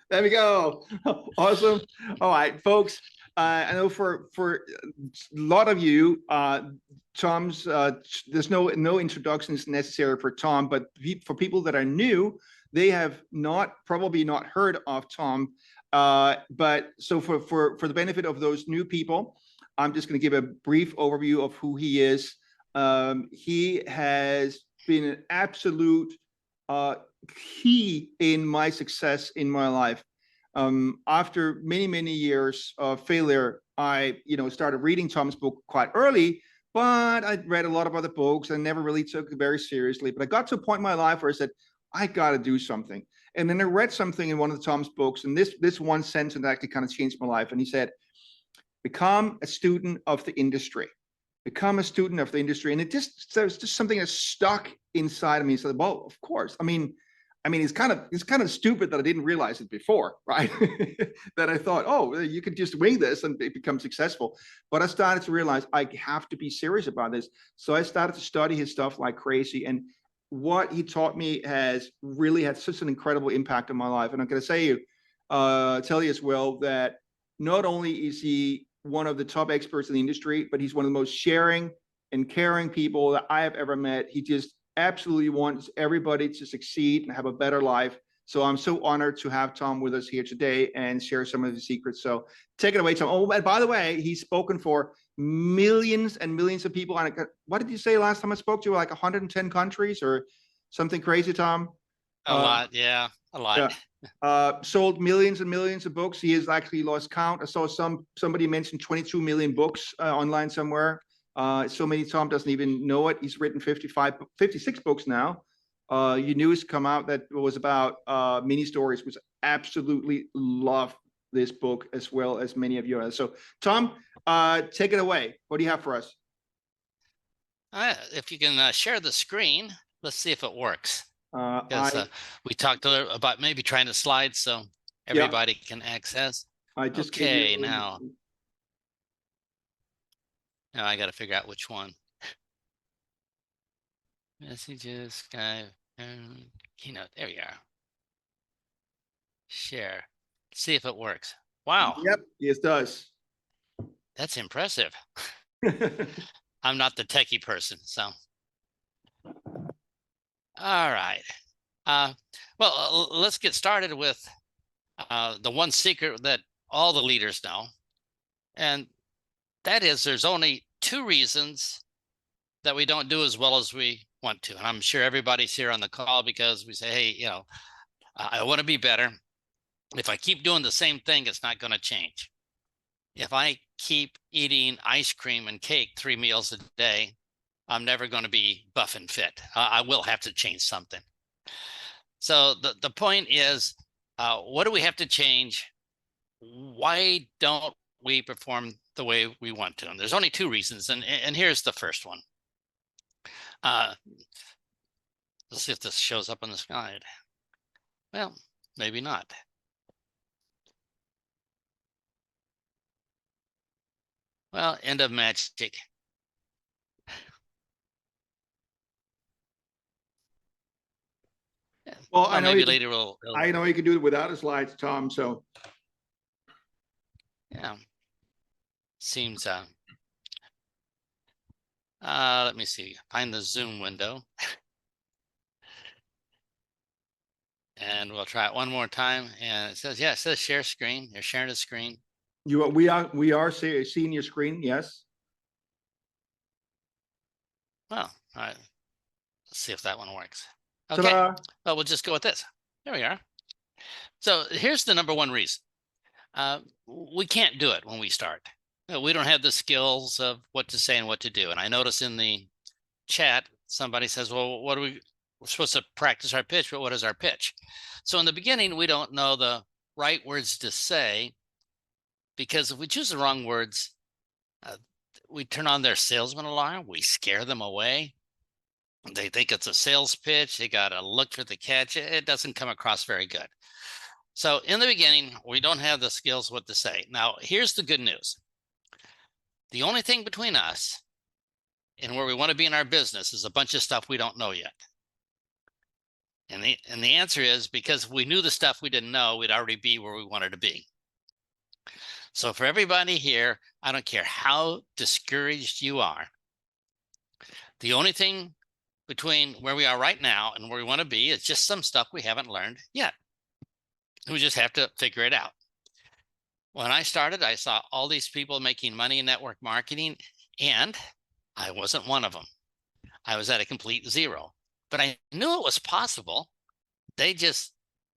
There we go. Awesome. All right, folks. I know for a lot of you, Tom's there's no introductions necessary for Tom, but for people that are new, they have probably not heard of Tom. But so for the benefit of those new people, I'm just going to give a brief overview of who he is. He has been an absolute uh, key in my success in my life. After many years of failure, I started reading Tom's book quite early, but I read a lot of other books and never really took it very seriously. But I got to a point in my life where I said, I got to do something. And then I read something in one of the Tom's books, and this one sentence actually kind of changed my life. And he said, become a student of the industry. Become a student of the industry. And there's just something that stuck inside of me. So, well, of course. It's kind of stupid that I didn't realize it before, right? That I thought, oh, you could just wing this and become successful. But I started to realize I have to be serious about this. So I started to study his stuff like crazy. And what he taught me has really had such an incredible impact on my life. And I'm going to tell you as well that not only is he one of the top experts in the industry, but he's one of the most sharing and caring people that I have ever met. He just absolutely wants everybody to succeed and have a better life. So I'm so honored to have Tom with us here today and share some of the secrets. So take it away, Tom. Oh, and by the way, he's spoken for millions and millions of people. What did you say last time I spoke to you? Like 110 countries or something crazy, Tom? A lot, yeah, a lot. Yeah. Sold millions and millions of books. He has actually lost count. I saw somebody mentioned 22 million books online somewhere. So many Tom doesn't even know it. He's written 56 books now. Your news come out that was about mini stories, which absolutely love this book as well as many of you others. So Tom, take it away. What do you have for us? If you can share the screen, let's see if it works. We talked a little about maybe trying to slide so everybody can access. Okay, now I got to figure out which one. Messages, Skype, Keynote. There we are. Share. See if it works. Wow. Yep, yes, it does. That's impressive. I'm not the techie person, so. All right. Well, let's get started with the one secret that all the leaders know. And that is there's only two reasons that we don't do as well as we want to. And I'm sure everybody's here on the call because we say, hey, I want to be better. If I keep doing the same thing, it's not going to change. If I keep eating ice cream and cake 3 meals a day, I'm never going to be buff and fit. I will have to change something. So the point is, what do we have to change? Why don't we perform the way we want to? And there's only two reasons. And here's the first one. Let's see if this shows up on the slide. Well, maybe not. Well, end of magic. Well, I know maybe later I know you can do it without a slides, Tom. So yeah, seems. Let me see. Find the Zoom window, and we'll try it one more time. And it says share screen. You're sharing the screen. We are seeing your screen. Yes. Well, all right. Let's see if that one works. Okay. Ta-da. Well, we'll just go with this. There we are. So here's the number one reason. We can't do it when we start. We don't have the skills of what to say and what to do. And I notice in the chat, somebody says, well, we're supposed to practice our pitch, but what is our pitch? So in the beginning, we don't know the right words to say, because if we choose the wrong words, we turn on their salesman alarm, we scare them away. They think it's a sales pitch. They got to look for the catch. It doesn't come across very good. So in the beginning, we don't have the skills what to say. Now, here's the good news. The only thing between us and where we want to be in our business is a bunch of stuff we don't know yet. And the answer is because we knew the stuff we didn't know, we'd already be where we wanted to be. So for everybody here, I don't care how discouraged you are. The only thing between where we are right now and where we want to be is just some stuff we haven't learned yet. We just have to figure it out. When I started, I saw all these people making money in network marketing, and I wasn't one of them. I was at a complete zero, but I knew it was possible. They just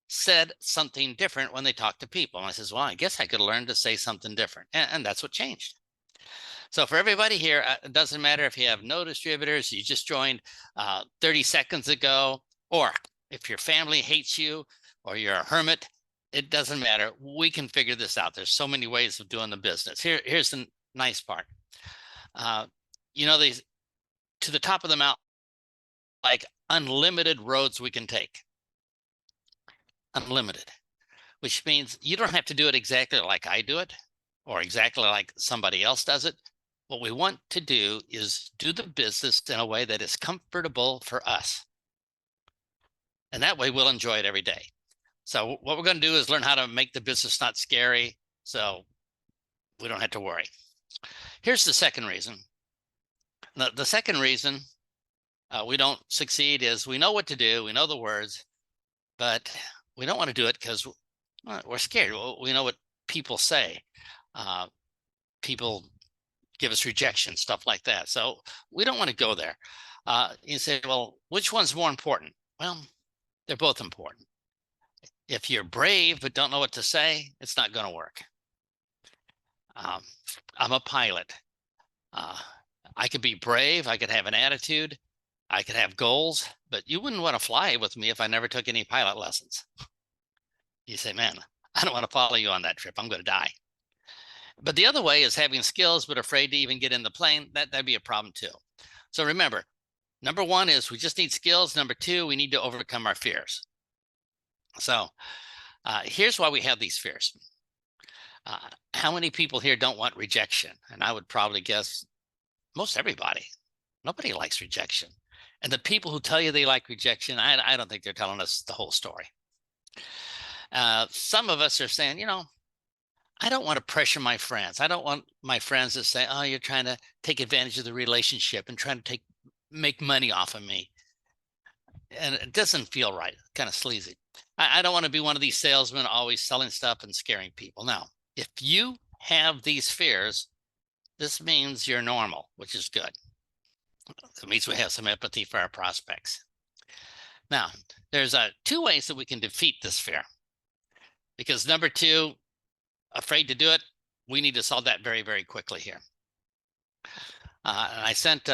said something different when they talked to people. And I says, well, I guess I could learn to say something different. And that's what changed. So for everybody here, it doesn't matter if you have no distributors, you just joined 30 seconds ago, or if your family hates you or you're a hermit, it doesn't matter. We can figure this out. There's so many ways of doing the business. Here's the nice part. These to the top of the mountain, like unlimited roads we can take. Unlimited, which means you don't have to do it exactly like I do it or exactly like somebody else does it. What we want to do is do the business in a way that is comfortable for us. And that way we'll enjoy it every day. So what we're going to do is learn how to make the business not scary so we don't have to worry. Here's the second reason. The second reason we don't succeed is we know what to do, we know the words, but we don't want to do it because we're scared. We know what people say. People give us rejection, stuff like that. So we don't want to go there. You say, well, which one's more important? Well, they're both important. If you're brave but don't know what to say, it's not going to work. I'm a pilot. I could be brave. I could have an attitude. I could have goals, but you wouldn't want to fly with me if I never took any pilot lessons. You say, man, I don't want to follow you on that trip. I'm going to die. But the other way is having skills, but afraid to even get in the plane. That'd be a problem too. So remember, number one is we just need skills. Number two, we need to overcome our fears. So here's why we have these fears. How many people here don't want rejection? And I would probably guess most everybody. Nobody likes rejection. And the people who tell you they like rejection, I don't think they're telling us the whole story. Some of us are saying, I don't want to pressure my friends. I don't want my friends to say, oh, you're trying to take advantage of the relationship and trying to make money off of me. And it doesn't feel right, kind of sleazy. I don't want to be one of these salesmen always selling stuff and scaring people. Now, if you have these fears, this means you're normal, which is good. It means we have some empathy for our prospects. Now, there's two ways that we can defeat this fear. Because number two, afraid to do it, we need to solve that very, very quickly here. And I sent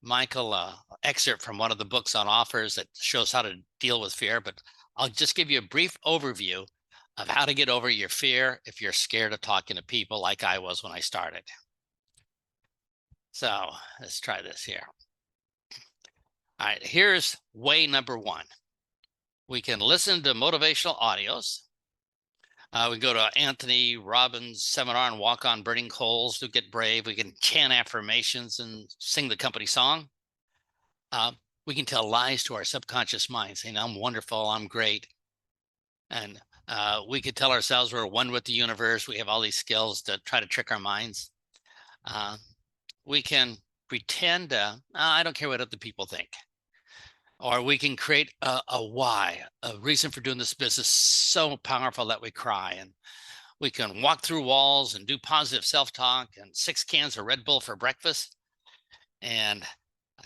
Michael an excerpt from one of the books on offers that shows how to deal with fear, but I'll just give you a brief overview of how to get over your fear if you're scared of talking to people like I was when I started. So let's try this here. All right, here's way number one. We can listen to motivational audios. We go to Anthony Robbins' seminar and walk on burning coals to get brave. We can chant affirmations and sing the company song. We can tell lies to our subconscious mind, saying, I'm wonderful, I'm great. And we could tell ourselves we're one with the universe. We have all these skills to try to trick our minds. We can pretend, I don't care what other people think. Or we can create a why, a reason for doing this business so powerful that we cry. And we can walk through walls and do positive self-talk and 6 cans of Red Bull for breakfast. And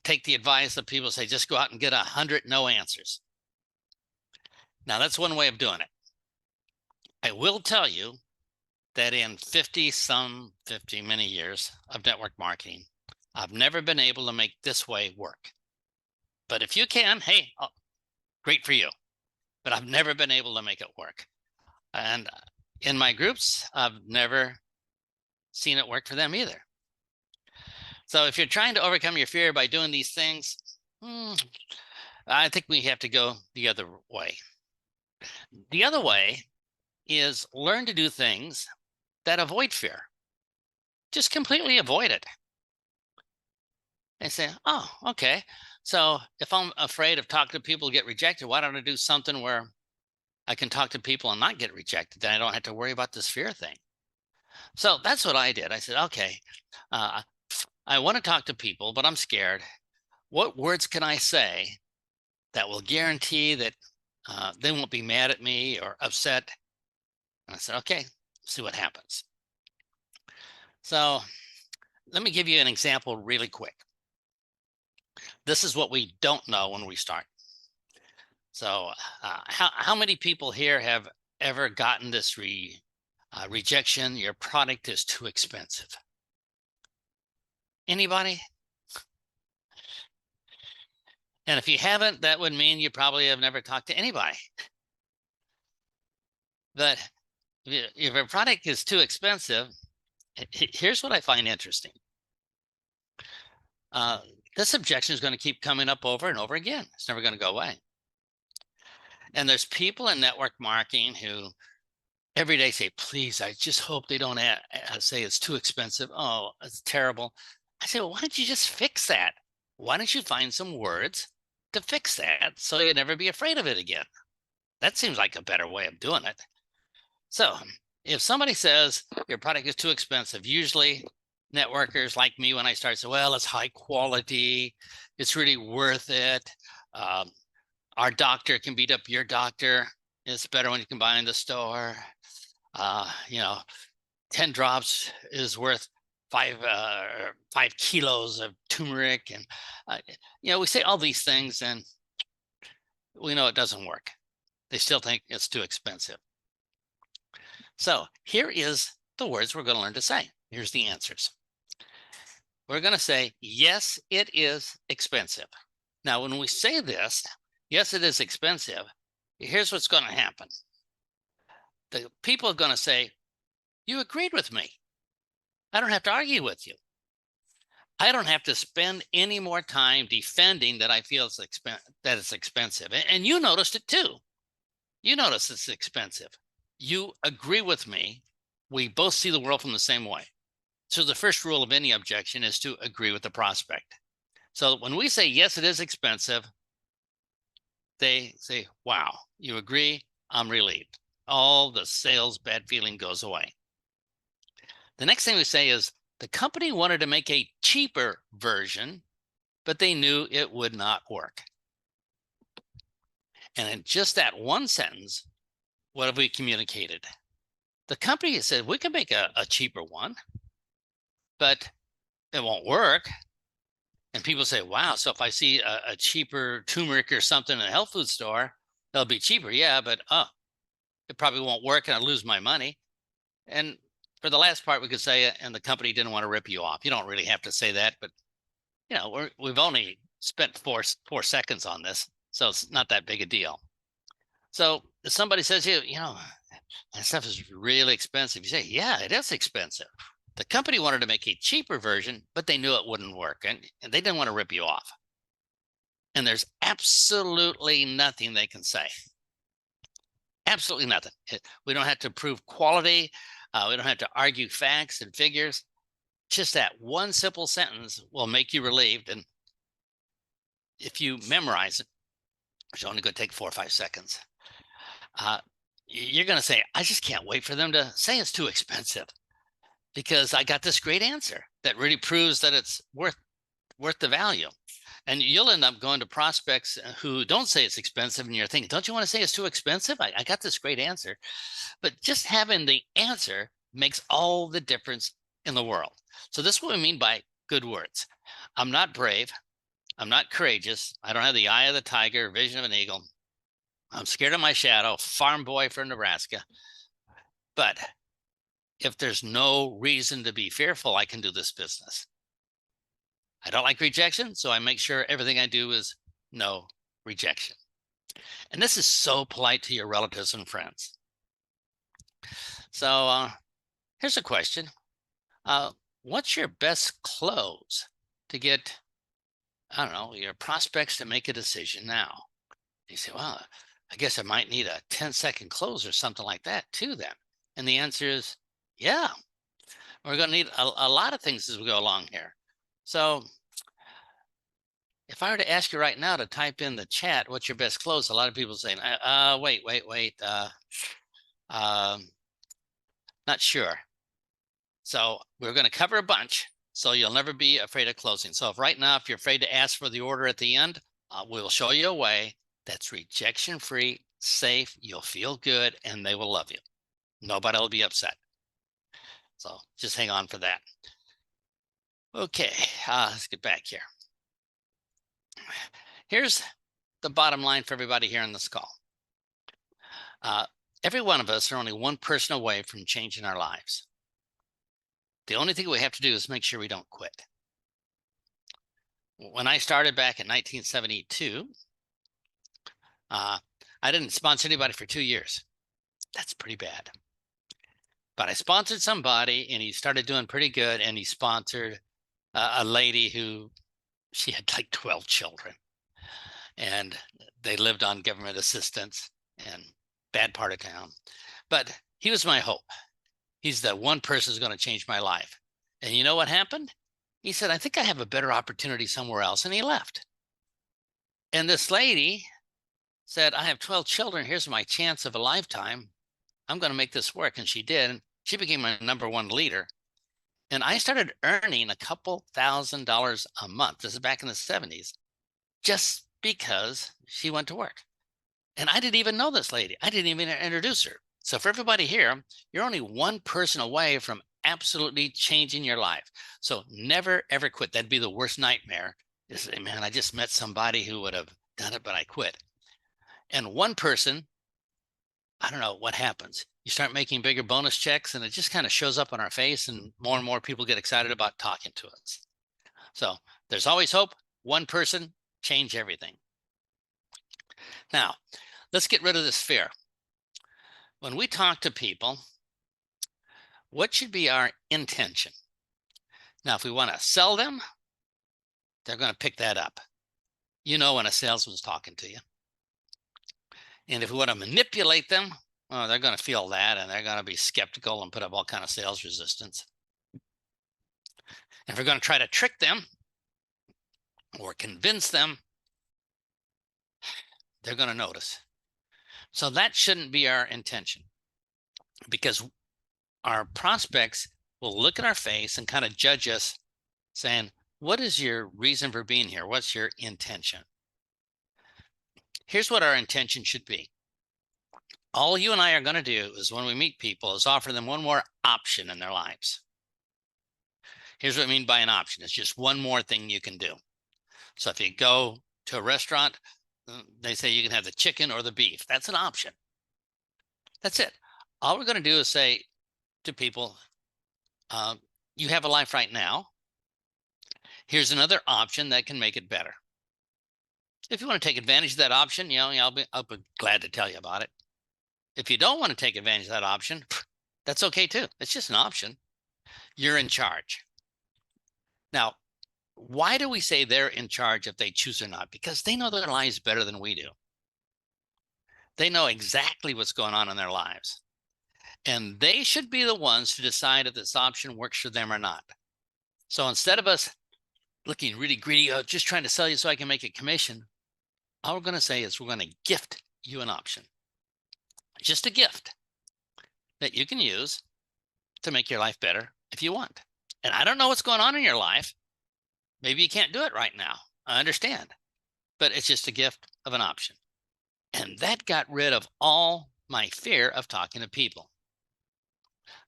take the advice of people say, just go out and get 100 no answers. Now, that's one way of doing it. I will tell you that in 50 many years of network marketing, I've never been able to make this way work. But if you can, hey, great for you. But I've never been able to make it work. And in my groups, I've never seen it work for them either. So if you're trying to overcome your fear by doing these things, I think we have to go the other way. The other way is learn to do things that avoid fear. Just completely avoid it. And say, oh, okay. So if I'm afraid of talking to people who get rejected, why don't I do something where I can talk to people and not get rejected? Then I don't have to worry about this fear thing. So that's what I did. I said, okay, I want to talk to people, but I'm scared. What words can I say that will guarantee that they won't be mad at me or upset? And I said, okay, see what happens. So let me give you an example really quick. This is what we don't know when we start. So how many people here have ever gotten this rejection? Your product is too expensive. Anybody? And if you haven't, that would mean you probably have never talked to anybody. But if a product is too expensive, here's what I find interesting. This objection is going to keep coming up over and over again. It's never going to go away. And there's people in network marketing who every day say, please, I just hope they don't say it's too expensive. Oh, it's terrible. I say, well, why don't you just fix that? Why don't you find some words to fix that so you'll never be afraid of it again? That seems like a better way of doing it. So if somebody says your product is too expensive, usually networkers like me, when I start, say, well, it's high quality, it's really worth it. Our doctor can beat up your doctor. It's better when you can buy in the store. 10 drops is worth 5 kilos of turmeric. And, we say all these things and we know it doesn't work. They still think it's too expensive. So here is the words we're going to learn to say. Here's the answers. We're going to say, yes, it is expensive. Now, when we say this, yes, it is expensive, here's what's going to happen. The people are going to say, you agreed with me. I don't have to argue with you. I don't have to spend any more time defending that I feel that it's expensive. And you noticed it too. You notice it's expensive. You agree with me. We both see the world from the same way. So the first rule of any objection is to agree with the prospect. So when we say, yes, it is expensive, they say, wow, you agree, I'm relieved. All the sales bad feeling goes away. The next thing we say is, the company wanted to make a cheaper version, but they knew it would not work. And in just that one sentence, what have we communicated? The company said, we can make a cheaper one, but it won't work. And people say, wow, so if I see a cheaper turmeric or something in a health food store, it'll be cheaper. Yeah, but it probably won't work and I'll lose my money. And for the last part, we could say, and the company didn't want to rip you off. You don't really have to say that, but we've only spent four seconds on this, so it's not that big a deal. So if somebody says, that stuff is really expensive, you say, yeah, it is expensive. The company wanted to make a cheaper version, but they knew it wouldn't work, and they didn't want to rip you off. And there's absolutely nothing they can say. Absolutely nothing. We don't have to prove quality. We don't have to argue facts and figures. Just that one simple sentence will make you relieved. And if you memorize it, which is only going to take 4 or 5 seconds, you're going to say, I just can't wait for them to say it's too expensive, because I got this great answer that really proves that it's worth the value. And you'll end up going to prospects who don't say it's expensive, and you're thinking, don't you want to say it's too expensive? I got this great answer. But just having the answer makes all the difference in the world. So this is what we mean by good words. I'm not brave. I'm not courageous. I don't have the eye of the tiger, vision of an eagle. I'm scared of my shadow, farm boy from Nebraska. But if there's no reason to be fearful, I can do this business. I don't like rejection, so I make sure everything I do is no rejection. And this is so polite to your relatives and friends. So here's a question. What's your best close to get, I don't know, your prospects to make a decision now? You say, well, I guess I might need a 10-second close or something like that too then. And the answer is, yeah, we're going to need a lot of things as we go along here. So if I were to ask you right now to type in the chat, what's your best close? A lot of people saying, wait, not sure. So we're going to cover a bunch, so you'll never be afraid of closing. So if right now, if you're afraid to ask for the order at the end, we'll show you a way that's rejection-free, safe, you'll feel good, and they will love you. Nobody will be upset. So just hang on for that. Okay, let's get back here. Here's the bottom line for everybody here on this call. Every one of us are only one person away from changing our lives. The only thing we have to do is make sure we don't quit. When I started back in 1972, I didn't sponsor anybody for 2 years. That's pretty bad. But I sponsored somebody and he started doing pretty good, and he sponsored a lady who, she had like 12 children and they lived on government assistance and bad part of town. But he was my hope. He's the one person who's going to change my life. And you know what happened? He said, I think I have a better opportunity somewhere else. And he left. And this lady said, I have 12 children. Here's my chance of a lifetime. I'm going to make this work. And she did. And she became my #1 leader. And I started earning a couple $1,000s a month. This is back in the 70s, just because she went to work. And I didn't even know this lady. I didn't even introduce her. So for everybody here, you're only one person away from absolutely changing your life. So never, ever quit. That'd be the worst nightmare. Is, man, I just met somebody who would have done it, but I quit. And one person, I don't know what happens. You start making bigger bonus checks and it just kind of shows up on our face, and more people get excited about talking to us. So there's always hope. One person, change everything. Now, let's get rid of this fear. When we talk to people, what should be our intention? Now, if we want to sell them, they're going to pick that up. You know when a salesman's talking to you. And if we want to manipulate them, oh, they're going to feel that, and they're going to be skeptical and put up all kind of sales resistance. If we're going to try to trick them or convince them, they're going to notice. So that shouldn't be our intention, because our prospects will look at our face and kind of judge us saying, what is your reason for being here? What's your intention? Here's what our intention should be. All you and I are going to do is, when we meet people, is offer them one more option in their lives. Here's what I mean by an option. It's just one more thing you can do. So if you go to a restaurant, they say you can have the chicken or the beef. That's an option. That's it. All we're going to do is say to people, you have a life right now. Here's another option that can make it better. If you want to take advantage of that option, I'll be glad to tell you about it. If you don't want to take advantage of that option, that's okay too. It's just an option. You're in charge. Now, why do we say they're in charge if they choose or not? Because they know their lives better than we do. They know exactly what's going on in their lives. And they should be the ones to decide if this option works for them or not. So instead of us looking really greedy, just trying to sell you so I can make a commission, all we're going to say is we're going to gift you an option. Just a gift that you can use to make your life better if you want. And I don't know what's going on in your life. Maybe you can't do it right now. I understand. But it's just a gift of an option. And that got rid of all my fear of talking to people.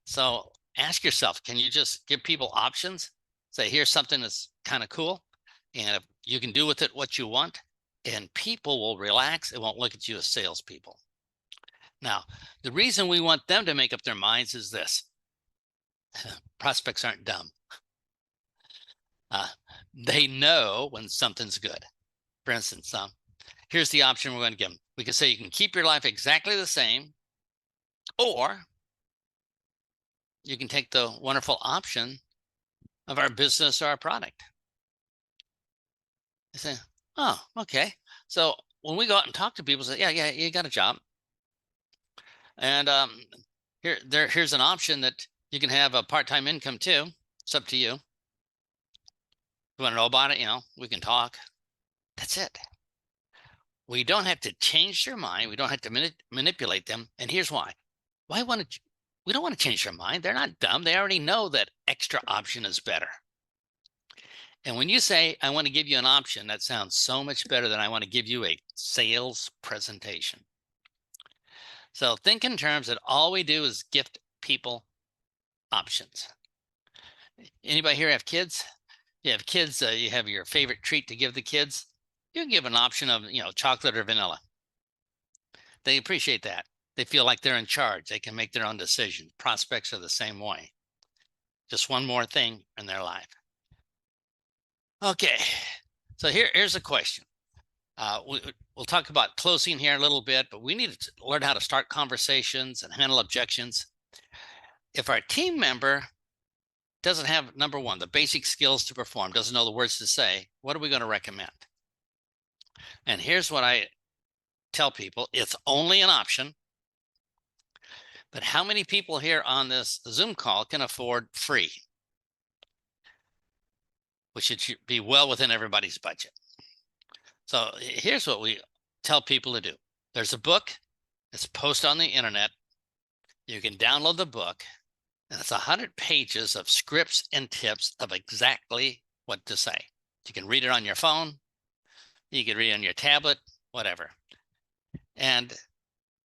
So ask yourself, can you just give people options? Say, here's something that's kind of cool, and if you can do with it what you want, and people will relax and won't look at you as salespeople. Now, the reason we want them to make up their minds is this. Prospects aren't dumb. They know when something's good. For instance, here's the option we're going to give them. We can say you can keep your life exactly the same, or you can take the wonderful option of our business or our product. They say, oh, okay. So when we go out and talk to people, say, yeah, you got a job. And here's an option that you can have a part-time income too. It's up to you. If you want to know about it, we can talk. That's it. We don't have to change their mind. We don't have to manipulate them. And here's why. We don't want to change their mind. They're not dumb. They already know that extra option is better. And when you say, I want to give you an option, that sounds so much better than I want to give you a sales presentation. So think in terms that all we do is gift people options. Anybody here have kids? You have kids, you have your favorite treat to give the kids. You can give an option of, chocolate or vanilla. They appreciate that. They feel like they're in charge. They can make their own decisions. Prospects are the same way. Just one more thing in their life. Okay, so here's a question. We'll talk about closing here a little bit, but we need to learn how to start conversations and handle objections. If our team member doesn't have, number one, the basic skills to perform, doesn't know the words to say, what are we going to recommend? And here's what I tell people. It's only an option, but how many people here on this Zoom call can afford free? Which should be well within everybody's budget. So here's what we tell people to do. There's a book. It's posted on the internet. You can download the book, and it's 100 pages of scripts and tips of exactly what to say. You can read it on your phone. You can read it on your tablet, whatever. And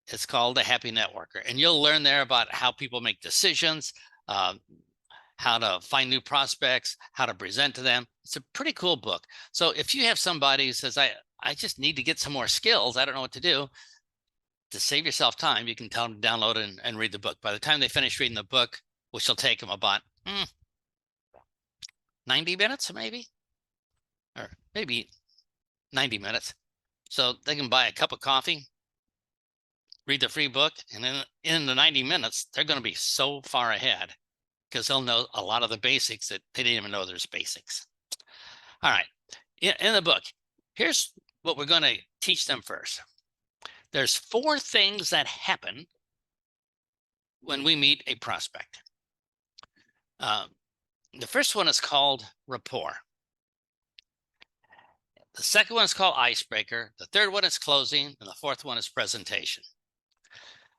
it's called The Happy Networker. And you'll learn there about how people make decisions, how to find new prospects, how to present to them. It's a pretty cool book. So if you have somebody who says, I just need to get some more skills, I don't know what to do, to save yourself time, you can tell them to download and read the book. By the time they finish reading the book, which will take them about 90 minutes, maybe, or maybe 90 minutes. So they can buy a cup of coffee, read the free book, and then in the 90 minutes, they're going to be so far ahead because they'll know a lot of the basics that they didn't even know there's basics. All right, in the book, here's what we're going to teach them first. There's 4 things that happen when we meet a prospect. The first one is called rapport. The second one is called icebreaker. The third one is closing, and the fourth one is presentation.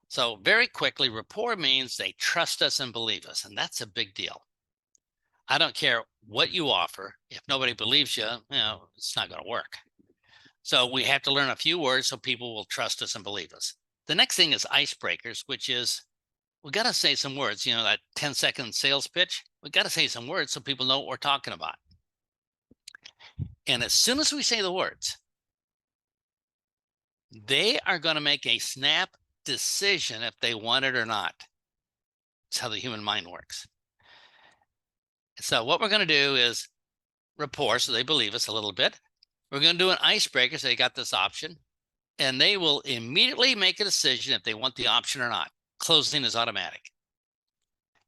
So very quickly, rapport means they trust us and believe us, and that's a big deal. I don't care what you offer. If nobody believes you, it's not going to work. So we have to learn a few words so people will trust us and believe us. The next thing is icebreakers, which is we got to say some words. That 10-second sales pitch, we got to say some words so people know what we're talking about. And as soon as we say the words, they are going to make a snap decision if they want it or not. That's how the human mind works. So what we're going to do is rapport, so they believe us a little bit. We're going to do an icebreaker, so they got this option, and they will immediately make a decision if they want the option or not. Closing is automatic.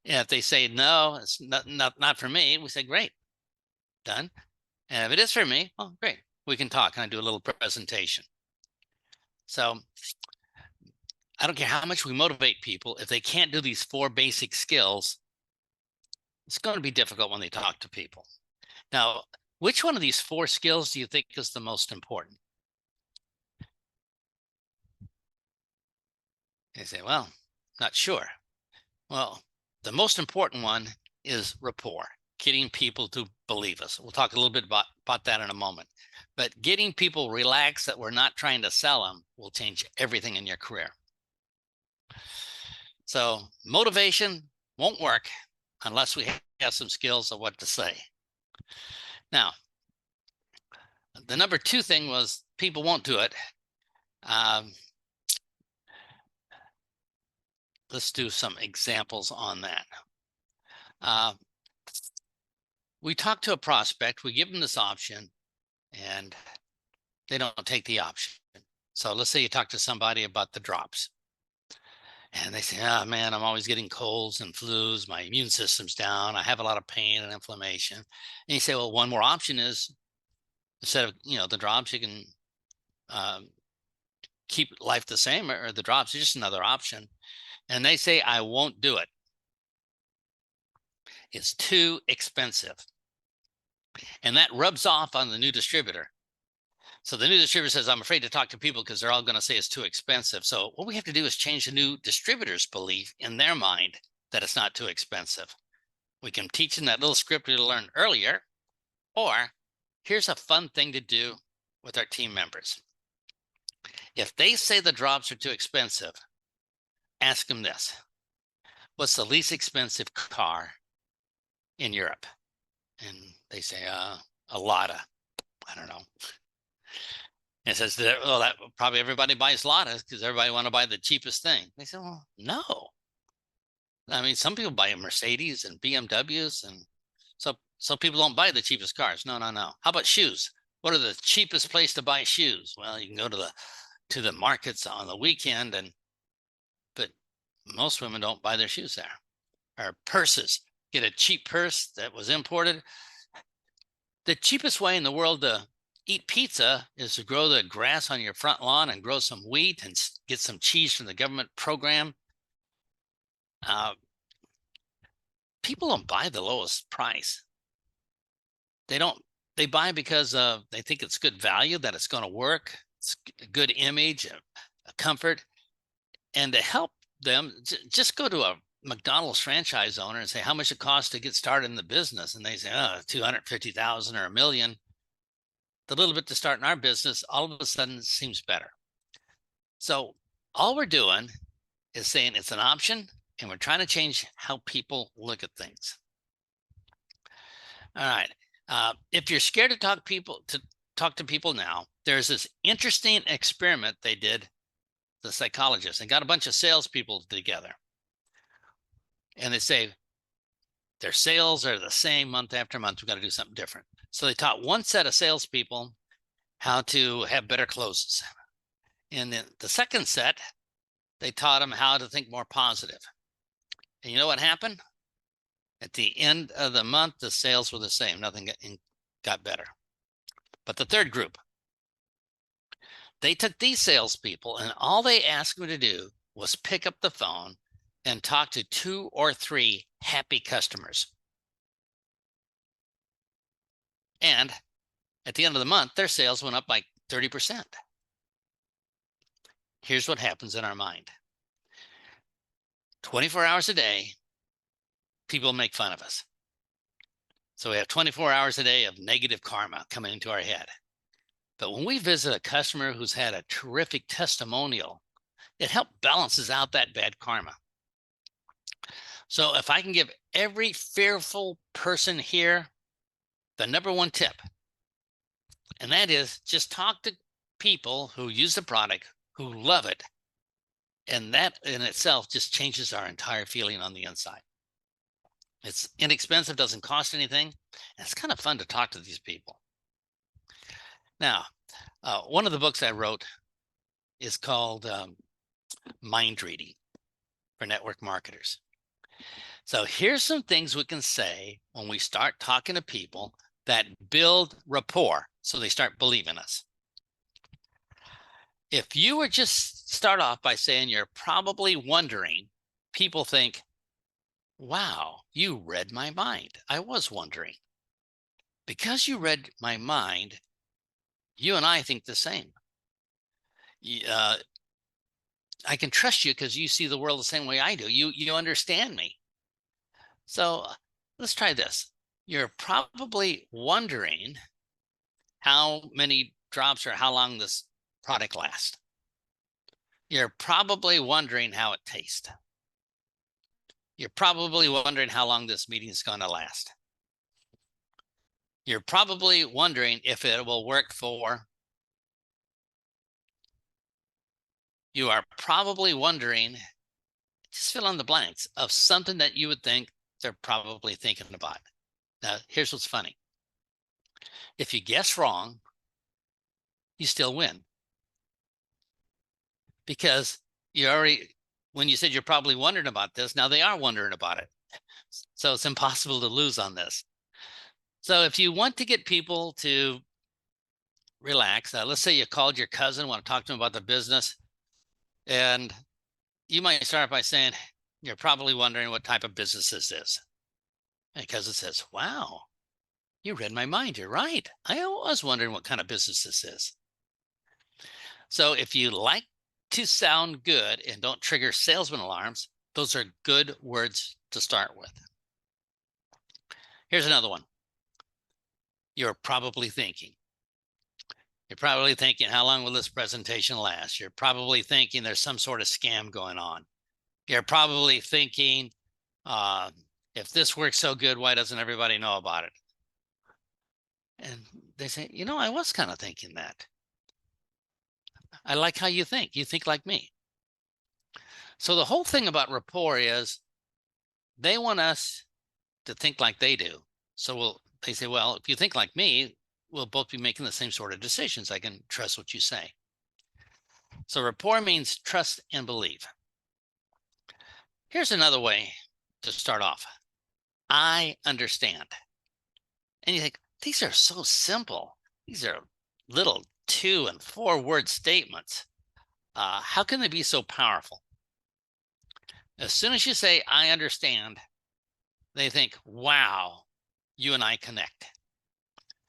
And if they say, no, it's not for me, we say, great, done. And if it is for me, well, great, we can talk and I do a little presentation. So I don't care how much we motivate people, if they can't do these 4 basic skills, it's going to be difficult when they talk to people. Now, which one of these 4 skills do you think is the most important? They say, well, not sure. Well, the most important one is rapport, getting people to believe us. We'll talk a little bit about that in a moment. But getting people relaxed that we're not trying to sell them will change everything in your career. So motivation won't work unless we have some skills of what to say. Now, the number 2 thing was people won't do it. Let's do some examples on that. We talk to a prospect, we give them this option, and they don't take the option. So let's say you talk to somebody about the drops. And they say, oh man, I'm always getting colds and flus. My immune system's down. I have a lot of pain and inflammation. And you say, well, one more option is instead of, the drops, you can keep life the same, or the drops are just another option. And they say, I won't do it. It's too expensive. And that rubs off on the new distributor. So the new distributor says, I'm afraid to talk to people because they're all going to say it's too expensive. So what we have to do is change the new distributor's belief in their mind that it's not too expensive. We can teach them that little script we learned earlier, or here's a fun thing to do with our team members. If they say the drops are too expensive, ask them this. What's the least expensive car in Europe? And they say, a Lada. I don't know. And it says, well, that probably everybody buys Ladas because everybody want to buy the cheapest thing. They say, well, no. I mean, some people buy Mercedes and BMWs, and so people don't buy the cheapest cars. No. How about shoes? What are the cheapest place to buy shoes? Well, you can go to the markets on the weekend, but most women don't buy their shoes there. Or purses. Get a cheap purse that was imported. The cheapest way in the world to eat pizza is to grow the grass on your front lawn and grow some wheat and get some cheese from the government program. People don't buy the lowest price. They buy because they think it's good value, that it's going to work. It's a good image, a comfort. And to help them, just go to a McDonald's franchise owner and say how much it costs to get started in the business. And they say, oh, 250,000 or $1 million. The little bit to start in our business, all of a sudden seems better. So all we're doing is saying it's an option, and we're trying to change how people look at things. All right. If you're scared to talk to people now, there's this interesting experiment they did, the psychologists. They got a bunch of salespeople together, and they say their sales are the same month after month. We've got to do something different. So they taught one set of salespeople how to have better closes. And then the second set, they taught them how to think more positive. And you know what happened? At the end of the month, the sales were the same. Nothing got better. But the third group, they took these salespeople, and all they asked them to do was pick up the phone and talk to 2 or 3 happy customers. And at the end of the month, their sales went up by 30%. Here's what happens in our mind. 24 hours a day, people make fun of us. So we have 24 hours a day of negative karma coming into our head. But when we visit a customer who's had a terrific testimonial, it helps balances out that bad karma. So if I can give every fearful person here the number one tip, and that is just talk to people who use the product, who love it. And that in itself just changes our entire feeling on the inside. It's inexpensive, doesn't cost anything. And it's kind of fun to talk to these people. Now, one of the books I wrote is called Mind Reading for Network Marketers. So here's some things we can say when we start talking to people that build rapport, so they start believing us. If you were just start off by saying you're probably wondering, people think, wow, you read my mind. I was wondering. Because you read my mind, you and I think the same. I can trust you because you see the world the same way I do. You understand me. So let's try this. You're probably wondering how many drops or how long this product lasts. You're probably wondering how it tastes. You're probably wondering how long this meeting is going to last. You're probably wondering if it will work for. You are probably wondering, just fill in the blanks of something that you would think they're probably thinking about. Now, here's what's funny. If you guess wrong, you still win. Because you already, when you said you're probably wondering about this, now they are wondering about it. So it's impossible to lose on this. So if you want to get people to relax, let's say you called your cousin, want to talk to him about the business, and you might start by saying, you're probably wondering what type of business this is. Because it says, wow, you read my mind. You're right. I was wondering what kind of business this is. So if you like to sound good and don't trigger salesman alarms, those are good words to start with. Here's another one. You're probably thinking. You're probably thinking, how long will this presentation last? You're probably thinking there's some sort of scam going on. You're probably thinking, if this works so good, why doesn't everybody know about it? And they say, I was kind of thinking that. I like how you think. You think like me. So the whole thing about rapport is they want us to think like they do. So they say, well, if you think like me, we'll both be making the same sort of decisions. I can trust what you say. So rapport means trust and believe. Here's another way to start off. I understand. And you think, these are so simple. These are little 2 and 4 word statements. How can they be so powerful? As soon as you say, I understand, they think, wow, you and I connect.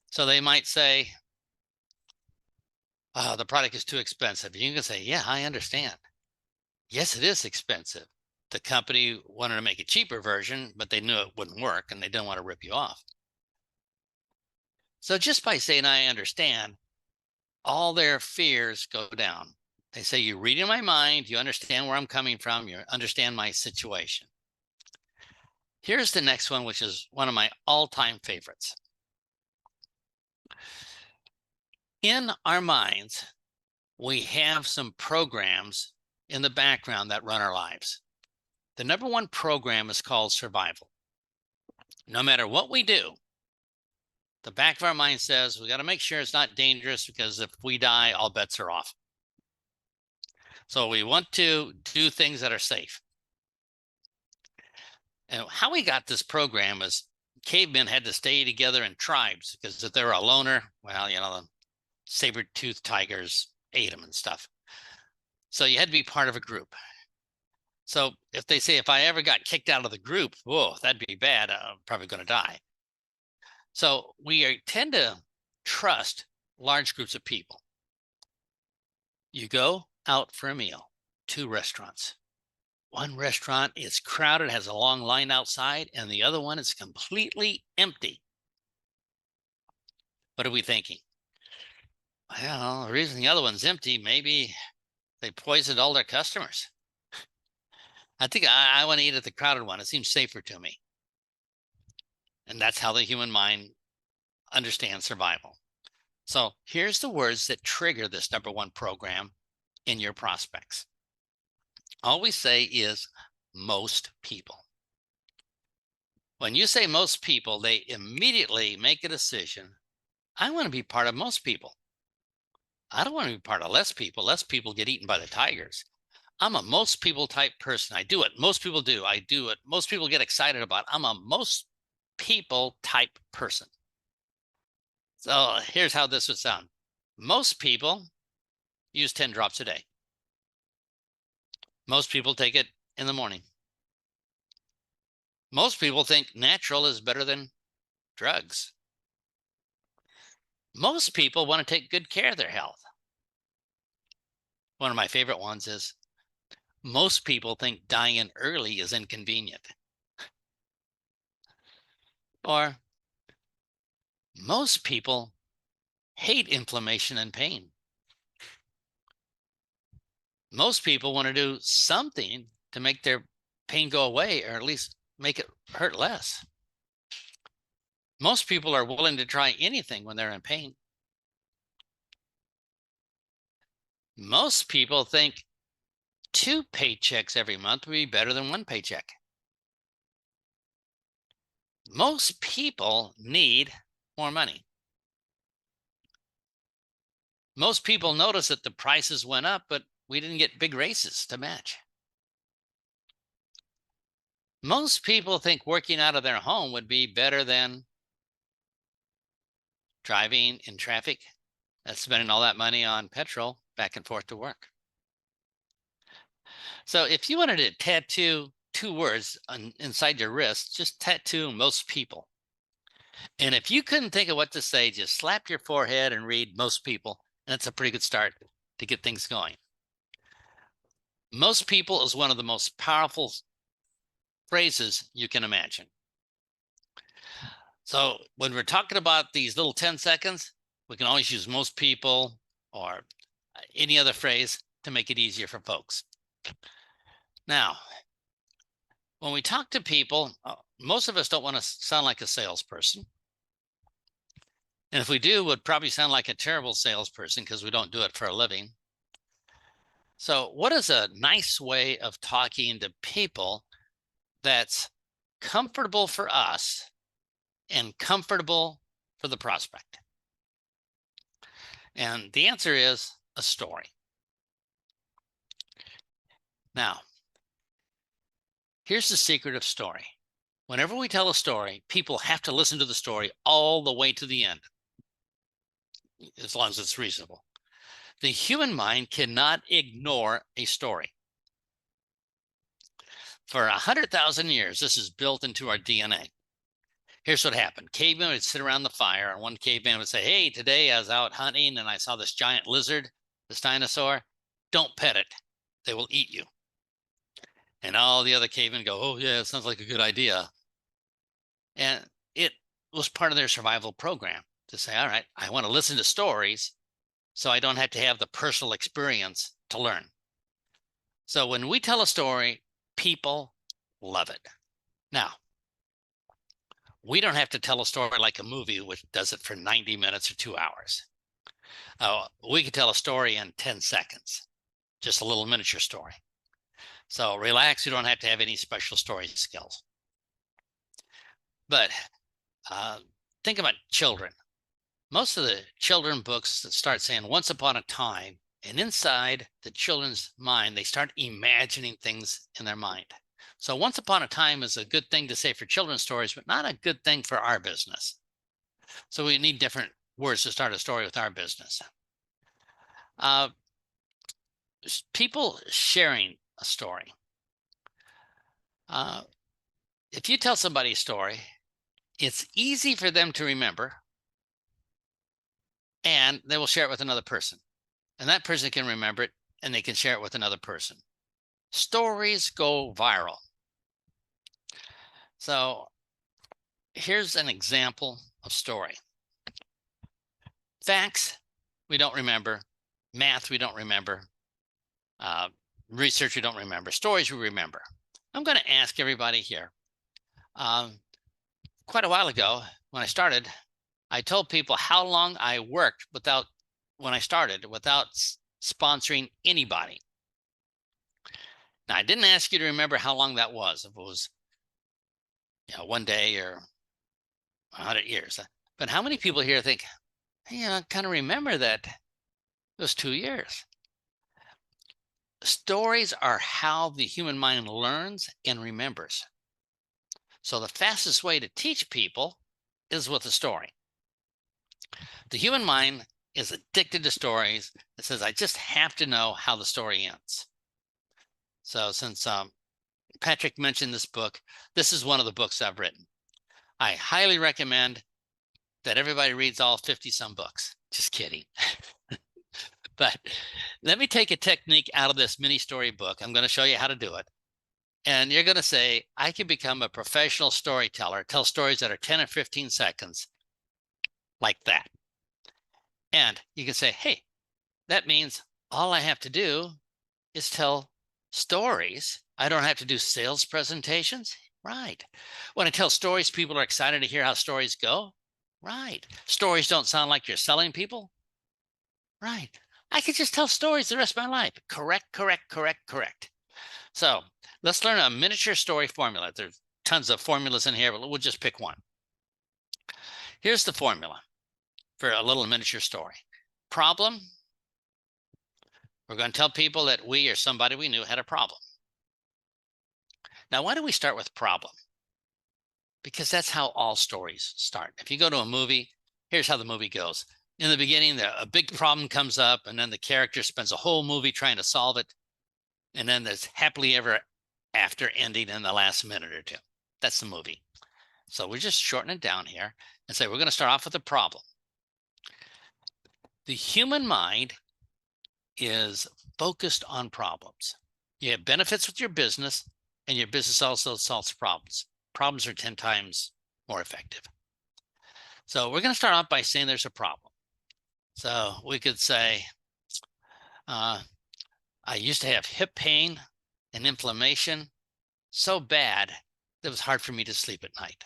So they might say, the product is too expensive. You can say, yeah, I understand. Yes, it is expensive. The company wanted to make a cheaper version, but they knew it wouldn't work and they didn't want to rip you off. So just by saying, I understand, all their fears go down. They say, you read in my mind, you understand where I'm coming from, you understand my situation. Here's the next one, which is one of my all-time favorites. In our minds, we have some programs in the background that run our lives. The number one program is called survival. No matter what we do, the back of our mind says, we got to make sure it's not dangerous because if we die, all bets are off. So we want to do things that are safe. And how we got this program is cavemen had to stay together in tribes because if they were a loner, well, the saber-toothed tigers ate them and stuff. So you had to be part of a group. So if they say, if I ever got kicked out of the group, whoa, that'd be bad. I'm probably going to die. So we tend to trust large groups of people. You go out for a meal, 2 restaurants. One restaurant is crowded, has a long line outside, and the other one is completely empty. What are we thinking? Well, the reason the other one's empty, maybe they poisoned all their customers. I think I want to eat at the crowded one. It seems safer to me. And that's how the human mind understands survival. So here's the words that trigger this number one program in your prospects. All we say is most people. When you say most people, they immediately make a decision. I want to be part of most people. I don't want to be part of less people. Less people get eaten by the tigers. I'm a most people type person. I do it. Most people do. I do it. Most people get excited about it. I'm a most people type person. So here's how this would sound. Most people use 10 drops a day. Most people take it in the morning. Most people think natural is better than drugs. Most people want to take good care of their health. One of my favorite ones is most people think dying early is inconvenient. Or most people hate inflammation and pain. Most people want to do something to make their pain go away, or at least make it hurt less. Most people are willing to try anything when they're in pain. Most people think 2 paychecks every month would be better than 1 paycheck. Most people need more money. Most people notice that the prices went up, but we didn't get big raises to match. Most people think working out of their home would be better than driving in traffic, spending all that money on petrol back and forth to work. So if you wanted to tattoo 2 words inside your wrist, just tattoo most people. And if you couldn't think of what to say, just slap your forehead and read most people. And that's a pretty good start to get things going. Most people is one of the most powerful phrases you can imagine. So when we're talking about these little 10 seconds, we can always use most people or any other phrase to make it easier for folks. Now, when we talk to people, most of us don't want to sound like a salesperson. And if we do, we'd probably sound like a terrible salesperson because we don't do it for a living. So what is a nice way of talking to people that's comfortable for us and comfortable for the prospect? And the answer is a story. Now, here's the secret of story. Whenever we tell a story, people have to listen to the story all the way to the end, as long as it's reasonable. The human mind cannot ignore a story. For 100,000 years, this is built into our DNA. Here's what happened. Cavemen would sit around the fire, and one caveman would say, hey, today I was out hunting and I saw this giant lizard, this dinosaur. Don't pet it. They will eat you. And all the other cavemen go, oh, yeah, it sounds like a good idea. And it was part of their survival program to say, all right, I want to listen to stories so I don't have to have the personal experience to learn. So when we tell a story, people love it. Now, we don't have to tell a story like a movie, which does it for 90 minutes or 2 hours. We could tell a story in 10 seconds, just a little miniature story. So relax, you don't have to have any special story skills. But think about children. Most of the children books that start saying once upon a time, and inside the children's mind, they start imagining things in their mind. So once upon a time is a good thing to say for children's stories, but not a good thing for our business. So we need different words to start a story with our business. People sharing a story. If you tell somebody a story, it's easy for them to remember, and they will share it with another person. And that person can remember it, and they can share it with another person. Stories go viral. So here's an example of story. Facts, we don't remember. Math, we don't remember. Research, we don't remember. Stories, we remember. I'm going to ask everybody here. Quite a while ago, when I started, I told people how long I worked when I started without sponsoring anybody. Now, I didn't ask you to remember how long that was. If it was, 1 day or 100 years. But how many people here think, hey, I kind of remember that it was 2 years? Stories are how the human mind learns and remembers. So the fastest way to teach people is with a story. The human mind is addicted to stories. It says, I just have to know how the story ends. So since Patrick mentioned this book, this is one of the books I've written. I highly recommend that everybody reads all 50-some books. Just kidding. But let me take a technique out of this mini story book. I'm going to show you how to do it. And you're going to say, I can become a professional storyteller, tell stories that are 10 or 15 seconds like that. And you can say, hey, that means all I have to do is tell stories. I don't have to do sales presentations. Right. When I tell stories, people are excited to hear how stories go. Right. Stories don't sound like you're selling people. Right. I could just tell stories the rest of my life. Correct, correct, correct, correct. So let's learn a miniature story formula. There's tons of formulas in here, but we'll just pick one. Here's the formula for a little miniature story. Problem. We're going to tell people that we or somebody we knew had a problem. Now, why do we start with problem? Because that's how all stories start. If you go to a movie, here's how the movie goes. In the beginning, a big problem comes up, and then the character spends a whole movie trying to solve it. And then there's happily ever after ending in the last minute or two. That's the movie. So we just shorten it down here and say, we're going to start off with a problem. The human mind is focused on problems. You have benefits with your business, and your business also solves problems. Problems are 10 times more effective. So we're going to start off by saying there's a problem. So we could say, I used to have hip pain and inflammation so bad that it was hard for me to sleep at night.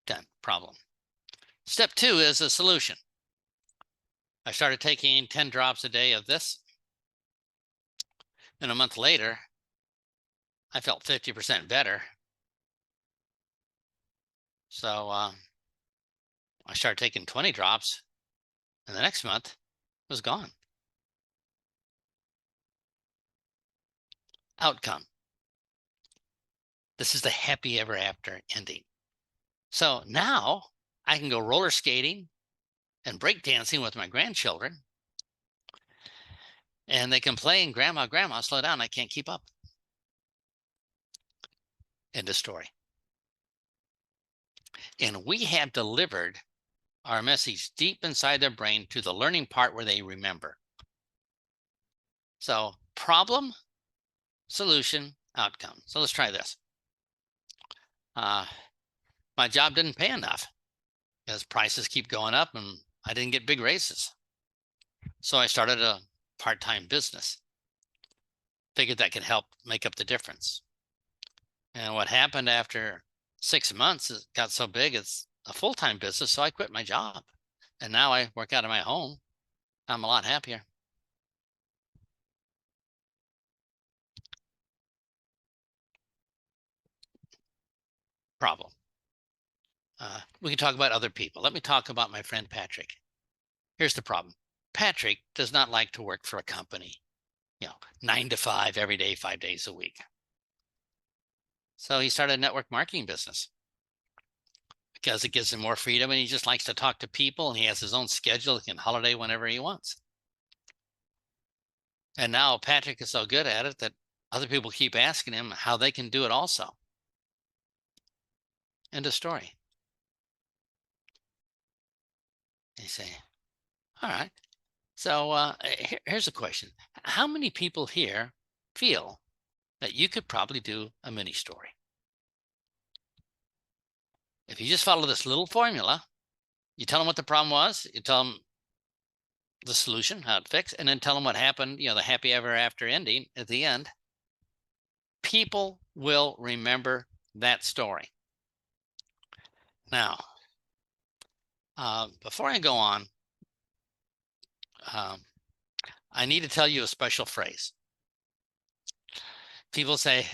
Done. Problem. Step 2 is a solution. I started taking 10 drops a day of this. And a month later, I felt 50% better. So I started taking 20 drops, and the next month it was gone. Outcome. This is the happy ever after ending. So now I can go roller skating and break dancing with my grandchildren, and they can play, and grandma, slow down. I can't keep up. End of story. And we have delivered our message deep inside their brain to the learning part where they remember. So problem, solution, outcome. So let's try this. My job didn't pay enough because prices keep going up and I didn't get big raises. So I started a part-time business. Figured that could help make up the difference. And what happened after 6 months, it got so big, it's a full-time business. So I quit my job. And now I work out of my home. I'm a lot happier. Problem. We can talk about other people. Let me talk about my friend Patrick. Here's the problem. Patrick does not like to work for a company, 9 to 5 every day, 5 days a week. So he started a network marketing business because it gives him more freedom, and he just likes to talk to people, and he has his own schedule. He can holiday whenever he wants. And now Patrick is so good at it that other people keep asking him how they can do it also. End of story. They say, all right. So here's a question. How many people here feel that you could probably do a mini story? If you just follow this little formula, you tell them what the problem was, you tell them the solution, how it fixed, and then tell them what happened, the happy ever after ending at the end, people will remember that story. Now, before I go on, I need to tell you a special phrase. People say,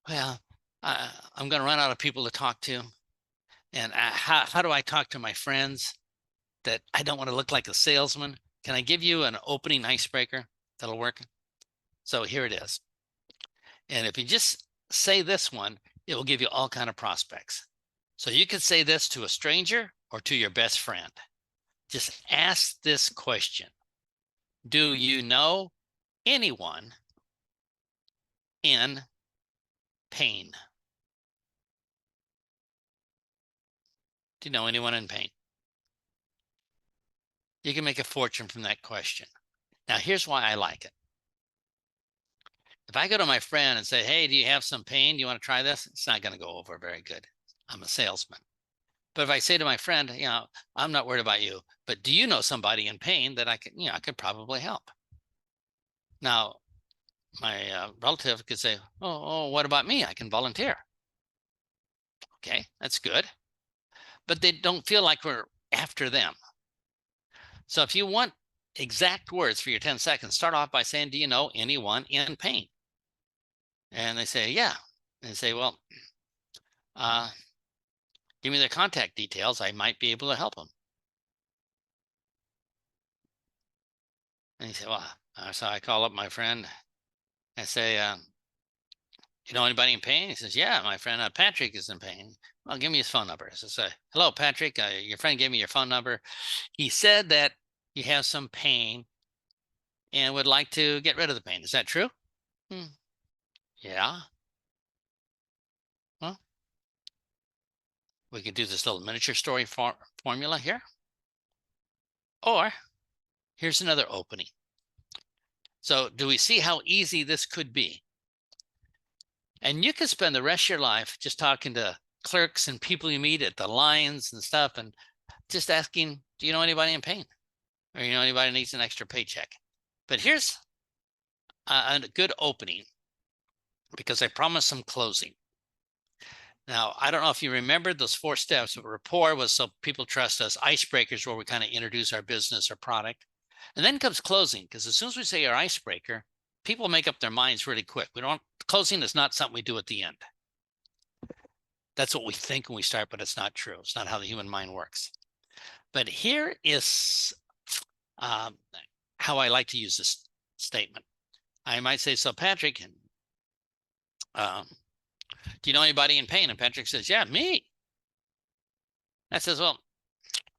well, I'm going to run out of people to talk to. And how do I talk to my friends that I don't want to look like a salesman? Can I give you an opening icebreaker that'll work? So here it is. And if you just say this one, it will give you all kind of prospects. So you could say this to a stranger or to your best friend. Just ask this question. Do you know anyone in pain? Do you know anyone in pain? You can make a fortune from that question. Now, here's why I like it. If I go to my friend and say, hey, do you have some pain? Do you want to try this? It's not going to go over very good. I'm a salesman. But if I say to my friend, I'm not worried about you, but do you know somebody in pain that I could probably help? Now, my relative could say, oh, what about me? I can volunteer. Okay, that's good. But they don't feel like we're after them. So if you want exact words for your 10 seconds, start off by saying, do you know anyone in pain? And they say, yeah. And they say, well, give me their contact details. I might be able to help them. And he said, well, so I call up my friend. I say, you know anybody in pain? He says, yeah, my friend Patrick is in pain. Well, give me his phone number. So I say, hello, Patrick. Your friend gave me your phone number. He said that you have some pain and would like to get rid of the pain. Is that true? Yeah. Well, we could do this little miniature story formula here. Or here's another opening. So do we see how easy this could be? And you could spend the rest of your life just talking to clerks and people you meet at the lines and stuff and just asking, do you know anybody in pain? Or you know anybody needs an extra paycheck? But here's a good opening, because I promised some closing. Now, I don't know if you remember those 4 steps. Rapport was so people trust us. Icebreakers, where we kind of introduce our business or product. And then comes closing, because as soon as we say our icebreaker, people make up their minds really quick. Closing is not something we do at the end. That's what we think when we start, but it's not true. It's not how the human mind works. But here is how I like to use this statement. I might say, so Patrick, do you know anybody in pain? And Patrick says, yeah, me. I says, well,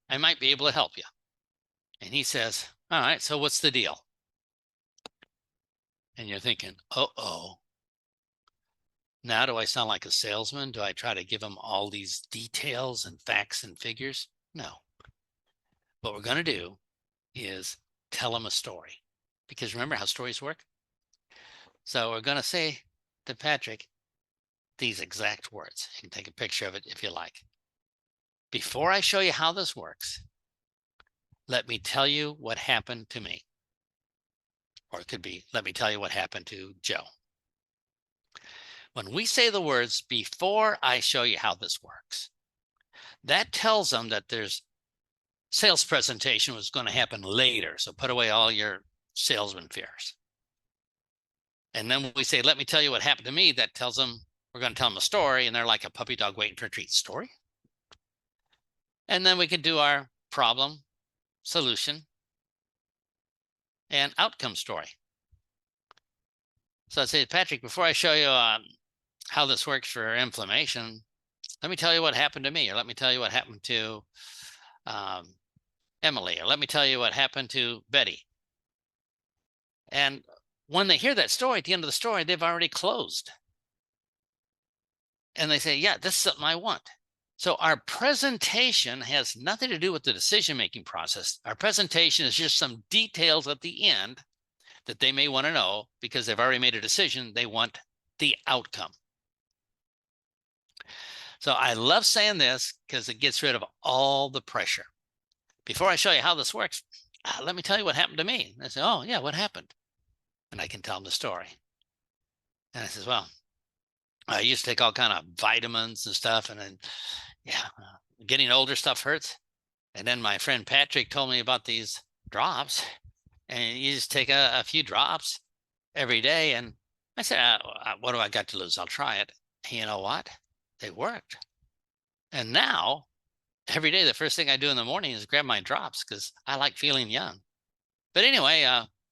I might be able to help you. And he says, all right, so what's the deal? And you're thinking, uh-oh. Now do I sound like a salesman? Do I try to give him all these details and facts and figures? No. What we're going to do is tell him a story. Because remember how stories work? So we're going to say to Patrick these exact words. You can take a picture of it if you like. Before I show you how this works, let me tell you what happened to me. Or it could be, let me tell you what happened to Joe. When we say the words, before I show you how this works, that tells them that there's sales presentation was going to happen later. So put away all your salesman fears. And then when we say, let me tell you what happened to me, that tells them we're going to tell them a story, and they're like a puppy dog waiting for a treat. Story. And then we can do our problem, solution, and outcome story. So I say, Patrick, before I show you how this works for inflammation, let me tell you what happened to me, or let me tell you what happened to Emily, or let me tell you what happened to Betty. And when they hear that story, at the end of the story, they've already closed. And they say, yeah, this is something I want. So our presentation has nothing to do with the decision-making process. Our presentation is just some details at the end that they may want to know, because they've already made a decision. They want the outcome. So I love saying this because it gets rid of all the pressure. Before I show you how this works, let me tell you what happened to me. And I say, oh, yeah, what happened? And I can tell them the story. And I says, well, I used to take all kind of vitamins and stuff. And then, yeah, getting older stuff hurts. And then my friend Patrick told me about these drops. And you just take a few drops every day. And I said, what do I got to lose? I'll try it. And you know what? They worked. And now, every day, the first thing I do in the morning is grab my drops, because I like feeling young. But anyway,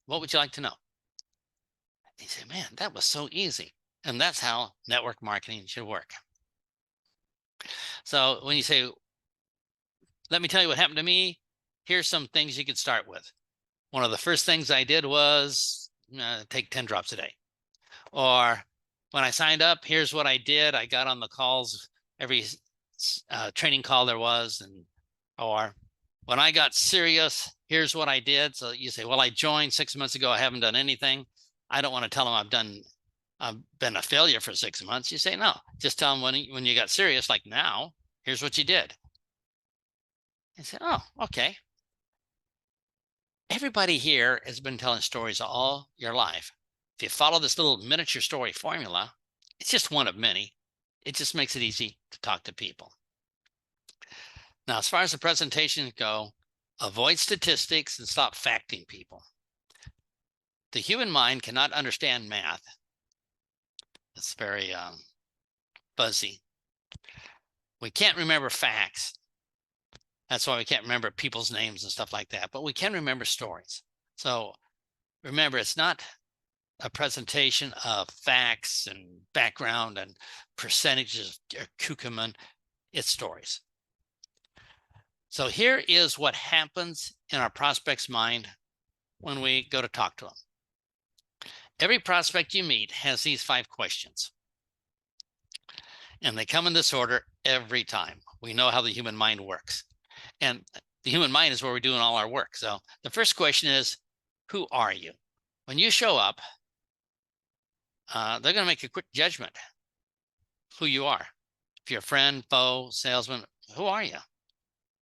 what would you like to know? He said, man, that was so easy. And that's how network marketing should work. So when you say, let me tell you what happened to me, here's some things you could start with. One of the first things I did was take 10 drops a day. Or when I signed up, here's what I did. I got on the calls, every training call there was. Or when I got serious, here's what I did. So you say, well, I joined 6 months ago. I haven't done anything. I don't want to tell them I've been a failure for 6 months. You say, no, just tell them when you got serious, like now, here's what you did. And say, oh, okay. Everybody here has been telling stories all your life. If you follow this little miniature story formula, it's just one of many. It just makes it easy to talk to people. Now, as far as the presentations go, avoid statistics and stop facting people. The human mind cannot understand math. It's very fuzzy. We can't remember facts. That's why we can't remember people's names and stuff like that, but we can remember stories. So remember, it's not a presentation of facts and background and percentages of curcumin, it's stories. So here is what happens in our prospect's mind when we go to talk to them. Every prospect you meet has these 5 questions. And they come in this order every time. We know how the human mind works. And the human mind is where we're doing all our work. So the first question is, who are you? When you show up, they're going to make a quick judgment who you are. If you're a friend, foe, salesman, who are you?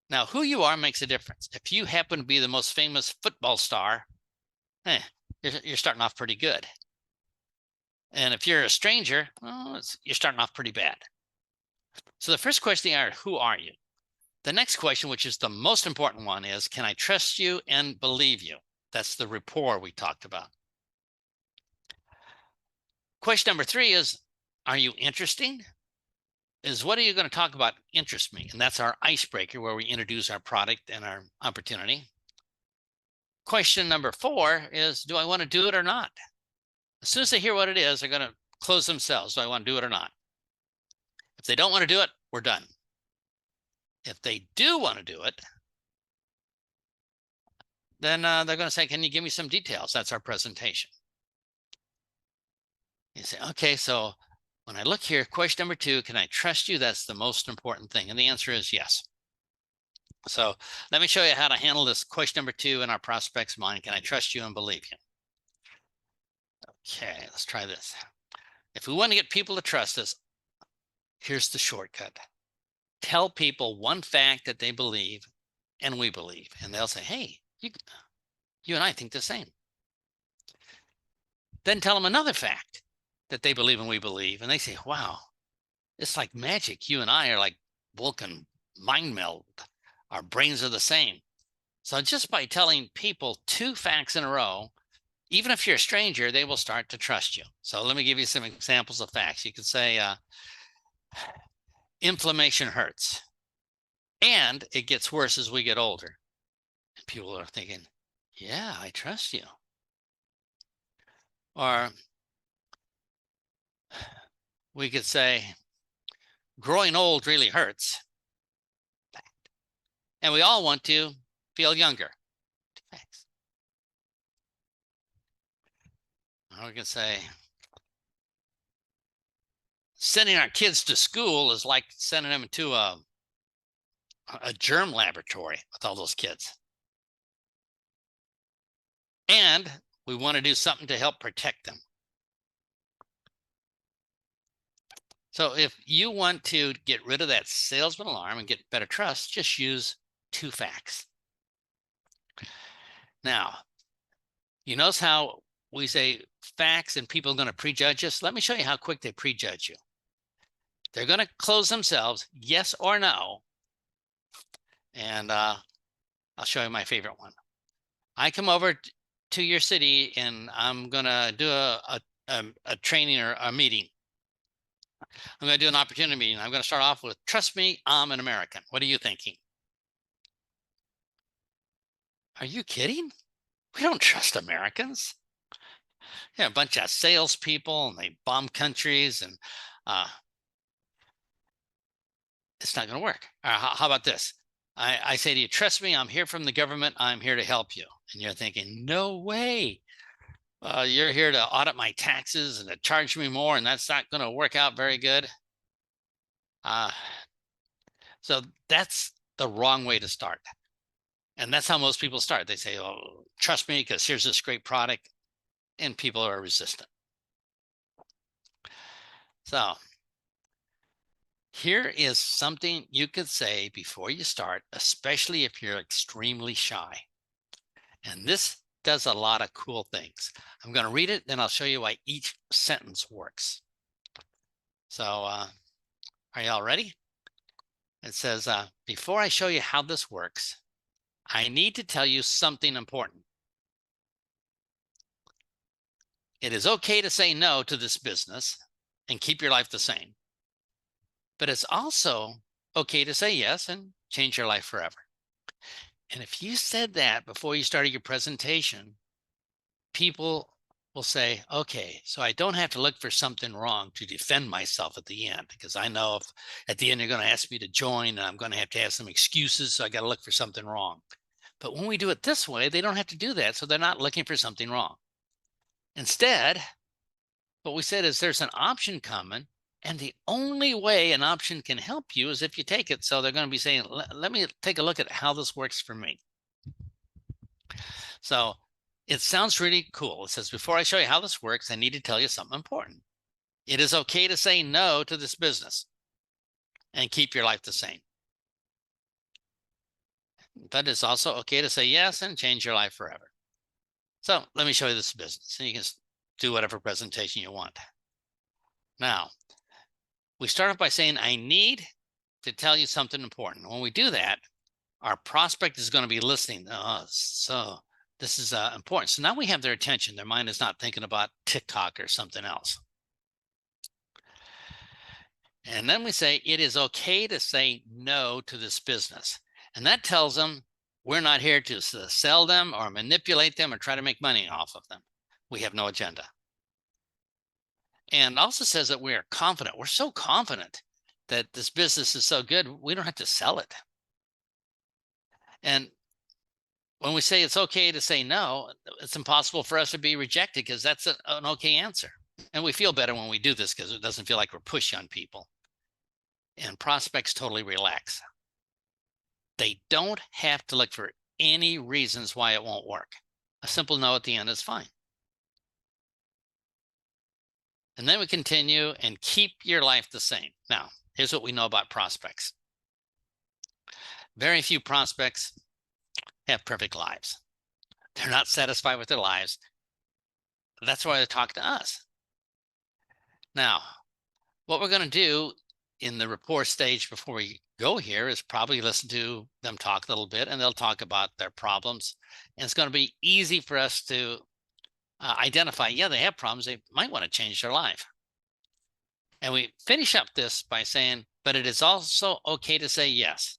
Now, who you are makes a difference. If you happen to be the most famous football star, you're starting off pretty good. And if you're a stranger, well, you're starting off pretty bad. So the first question is, who are you? The next question, which is the most important one, is, can I trust you and believe you? That's the rapport we talked about. Question number 3 is, are you interesting? Is what are you going to talk about interest me? And that's our icebreaker, where we introduce our product and our opportunity. Question number 4 is, do I want to do it or not? As soon as they hear what it is, they're going to close themselves. Do I want to do it or not? If they don't want to do it, we're done. If they do want to do it, then they're going to say, can you give me some details? That's our presentation. You say, okay, so when I look here, question number 2, can I trust you? That's the most important thing. And the answer is yes. So let me show you how to handle this question number 2 in our prospect's mind. Can I trust you and believe you? Okay, let's try this. If we want to get people to trust us, here's the shortcut. Tell people one fact that they believe and we believe. And they'll say, hey, you and I think the same. Then tell them another fact that they believe and we believe. And they say, wow, it's like magic. You and I are like Vulcan mind meld. Our brains are the same. So just by telling people 2 facts in a row, even if you're a stranger, they will start to trust you. So let me give you some examples of facts. You could say, inflammation hurts, and it gets worse as we get older. And people are thinking, yeah, I trust you. Or we could say, growing old really hurts. And we all want to feel younger. Thanks. Or we can say, sending our kids to school is like sending them to a germ laboratory with all those kids. And we want to do something to help protect them. So if you want to get rid of that salesman alarm and get better trust, just use 2 facts. Now, you notice how we say facts and people are going to prejudge us? Let me show you how quick they prejudge you. They're going to close themselves, yes or no. And I'll show you my favorite one. I come over to your city and I'm going to do a training or a meeting. I'm going to do an opportunity meeting. I'm going to start off with, trust me, I'm an American. What are you thinking? Are you kidding? We don't trust Americans. Yeah, a bunch of salespeople, and they bomb countries, and it's not going to work. How about this? I say to you, trust me, I'm here from the government. I'm here to help you. And you're thinking, no way. You're here to audit my taxes and to charge me more, and that's not going to work out very good. So that's the wrong way to start. And that's how most people start. They say, oh, trust me, because here's this great product, and people are resistant. So here is something you could say before you start, especially if you're extremely shy. And this does a lot of cool things. I'm going to read it, then I'll show you why each sentence works. So are y'all ready? It says, before I show you how this works, I need to tell you something important. It is okay to say no to this business and keep your life the same. But it's also okay to say yes and change your life forever. And if you said that before you started your presentation, people will say, okay, so I don't have to look for something wrong to defend myself at the end, because I know if at the end you're going to ask me to join and I'm going to have some excuses, so I got to look for something wrong. But when we do it this way, they don't have to do that, so they're not looking for something wrong. Instead, what we said is there's an option coming And the only way an option can help you is if you take it. So they're going to be saying, let me take a look at how this works for me. So it sounds really cool. It says, before I show you how this works, I need to tell you something important. It is okay to say no to this business and keep your life the same. But it's also okay to say yes and change your life forever. So let me show you this business, and you can do whatever presentation you want. Now, we start off by saying, I need to tell you something important. When we do that, our prospect is going to be listening. Oh, so this is important. So now we have their attention. Their mind is not thinking about TikTok or something else. And then we say, it is okay to say no to this business. And that tells them we're not here to sell them or manipulate them or try to make money off of them. We have no agenda. And also says that we are confident. We're so confident that this business is so good, we don't have to sell it. And when we say it's okay to say no, it's impossible for us to be rejected because that's an okay answer. And we feel better when we do this because it doesn't feel like we're pushing on people. And prospects totally relax. They don't have to look for any reasons why it won't work. A simple no at the end is fine. And then we continue and keep your life the same. Now, here's what we know about prospects. Very few prospects have perfect lives. They're not satisfied with their lives. That's why they talk to us. Now, what we're going to do in the rapport stage before we go here is probably listen to them talk a little bit, and they'll talk about their problems. And it's going to be easy for us to identify, yeah, they have problems. They might want to change their life. And we finish up this by saying, but it is also okay to say yes.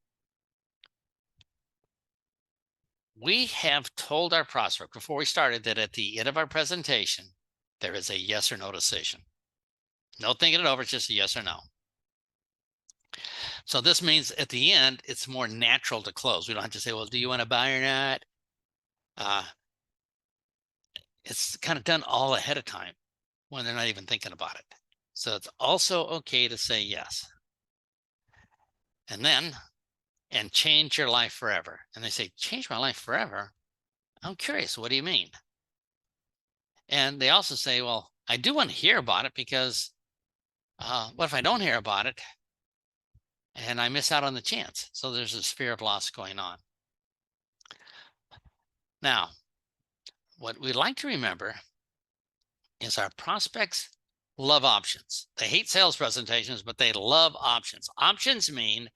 We have told our prospect before we started that at the end of our presentation, there is a yes or no decision. No thinking it over, it's just a yes or no. So this means at the end, it's more natural to close. We don't have to say, well, do you want to buy or not? It's kind of done all ahead of time when they're not even thinking about it. So it's also okay to say yes. And then, and change your life forever. And they say, change my life forever? I'm curious, what do you mean? And they also say, well, I do want to hear about it because what if I don't hear about it and I miss out on the chance? So there's this fear of loss going on. Now, what we'd like to remember is our prospects love options. They hate sales presentations, but they love options. Options mean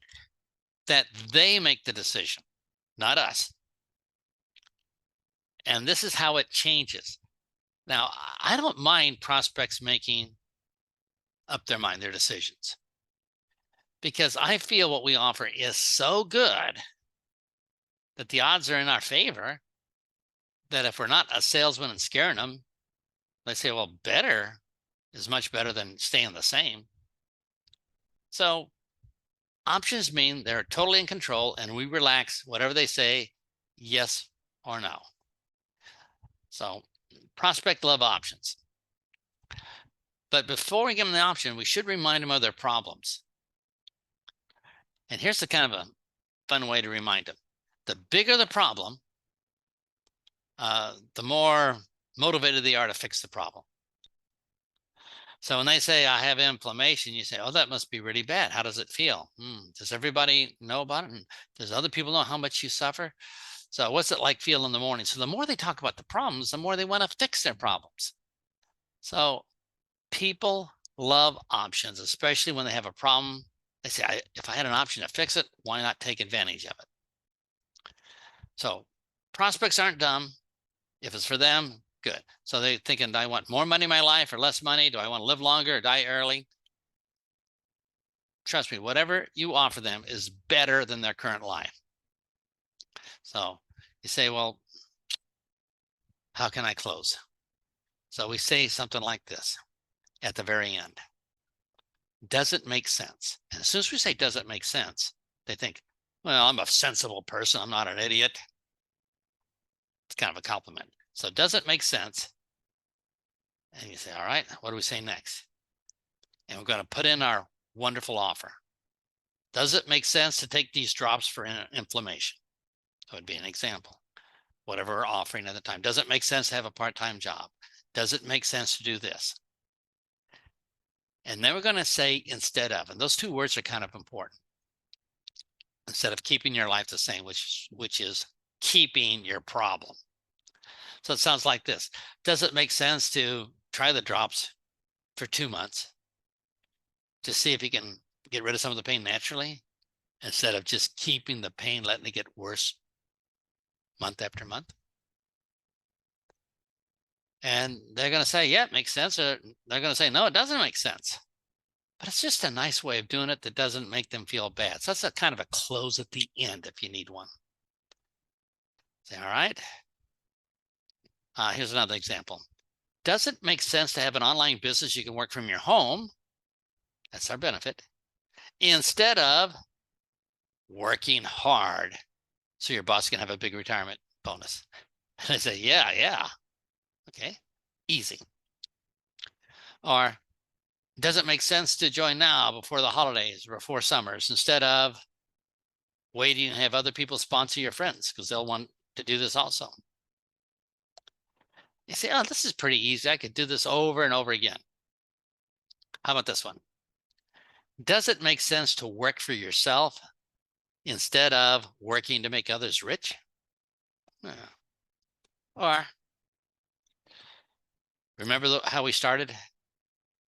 that they make the decision, not us. And this is how it changes. Now, I don't mind prospects making up their mind, their decisions, because I feel what we offer is so good that the odds are in our favor, that if we're not a salesman and scaring them, they say, well, better is much better than staying the same. So options mean they're totally in control and we relax whatever they say, yes or no. So prospect love options. But before we give them the option, we should remind them of their problems. And here's the kind of a fun way to remind them. The bigger the problem, the more motivated they are to fix the problem. So when they say, I have inflammation, you say, oh, that must be really bad. How does it feel? Does everybody know about it? And does other people know how much you suffer? So what's it like feel in the morning? So the more they talk about the problems, the more they want to fix their problems. So people love options, especially when they have a problem. They say, if I had an option to fix it, why not take advantage of it? So prospects aren't dumb. If it's for them, good. So they're thinking, do I want more money in my life or less money? Do I want to live longer or die early? Trust me, whatever you offer them is better than their current life. So you say, well, how can I close? So we say something like this at the very end. Does it make sense? And as soon as we say, does it make sense? They think, well, I'm a sensible person. I'm not an idiot. It's kind of a compliment. So does it make sense? And you say, all right, what do we say next? and we're going to put in our wonderful offer. Does it make sense to take these drops for inflammation? That would be an example. Whatever we're offering at the time. Does it make sense to have a part-time job? Does it make sense to do this? And then we're going to say instead of, and those two words are kind of important. Instead of keeping your life the same, which is keeping your problem. So it sounds like this. Does it make sense to try the drops for 2 months to see if you can get rid of some of the pain naturally, instead of just keeping the pain, letting it get worse month after month? And they're going to say, yeah, it makes sense. Or they're going to say, no, it doesn't make sense. But it's just a nice way of doing it that doesn't make them feel bad. So that's a kind of a close at the end if you need one. Say, all right. Here's another example. Does it make sense to have an online business you can work from your home? That's our benefit. Instead of working hard so your boss can have a big retirement bonus. And I say, yeah. Okay, easy. Or does it make sense to join now before the holidays or before summers instead of waiting and have other people sponsor your friends because they'll want to do this also? You say, oh, this is pretty easy. I could do this over and over again. How about this one? Does it make sense to work for yourself instead of working to make others rich? Or remember how we started?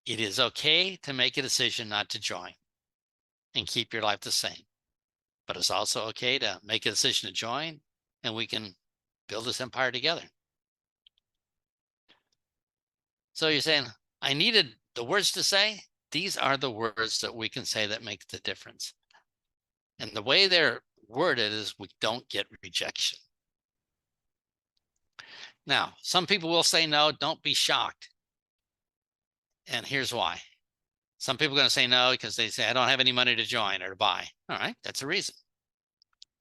It is okay to make a decision not to join and keep your life the same. But it's also okay to make a decision to join and we can build this empire together. So you're saying, I needed the words to say. These are the words that we can say that make the difference. And the way they're worded is we don't get rejection. Now, some people will say no, don't be shocked. And here's why. Some people are going to say no because they say, I don't have any money to join or to buy. All right, that's a reason.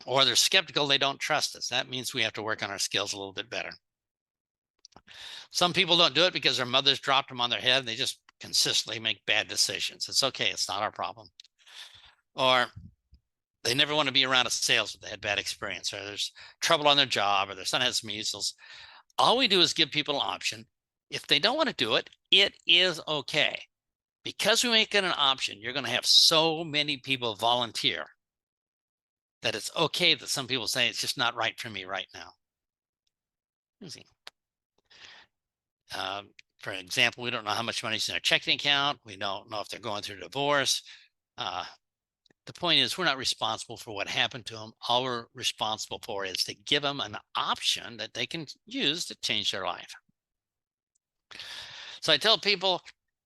Or they're skeptical, they don't trust us. That means we have to work on our skills a little bit better. Some people don't do it because their mothers dropped them on their head and they just consistently make bad decisions. It's okay, it's not our problem. Or they never want to be around a salesman. They had bad experience, or there's trouble on their job, or their son has measles. All we do is give people an option. If they don't want to do it, it is okay. Because we make it an option, you're going to have so many people volunteer that it's okay that some people say it's just not right for me right now. For example, we don't know how much money's in their checking account. We don't know if they're going through a divorce. The point is, we're not responsible for what happened to them. All we're responsible for is to give them an option that they can use to change their life. So I tell people,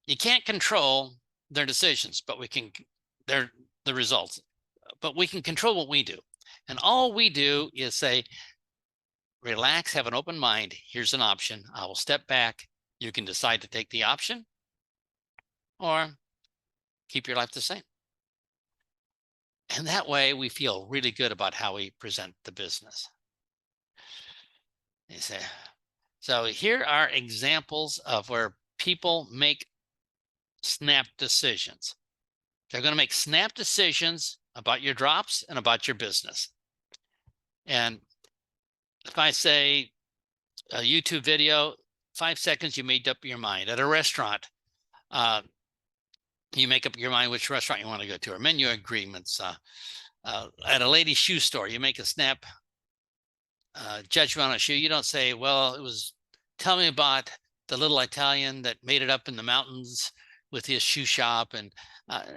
you can't control their decisions, but we can, the results, but we can control what we do. And all we do is say, relax, have an open mind. Here's an option. I will step back. You can decide to take the option or keep your life the same. And that way we feel really good about how we present the business. You say, so here are examples of where people make snap decisions. They're going to make snap decisions about your drops and about your business. And if I say a YouTube video, 5 seconds, you made up your mind. At a restaurant, you make up your mind which restaurant you want to go to, or menu agreements. At a ladies' shoe store, you make a snap judgment on a shoe. You don't say, well, it was, tell me about the little Italian that made it up in the mountains with his shoe shop. And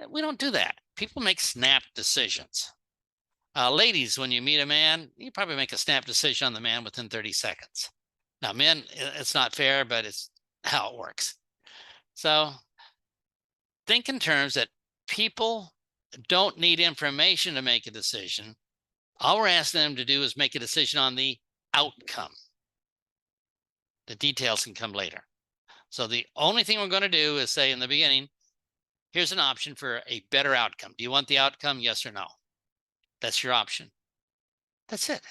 we don't do that. People make snap decisions. Ladies, when you meet a man, you probably make a snap decision on the man within 30 seconds. Now, men, it's not fair, but it's how it works. So think in terms that people don't need information to make a decision. All we're asking them to do is make a decision on the outcome. The details can come later. So the only thing we're going to do is say in the beginning, here's an option for a better outcome. Do you want the outcome? Yes or no? That's your option. That's it.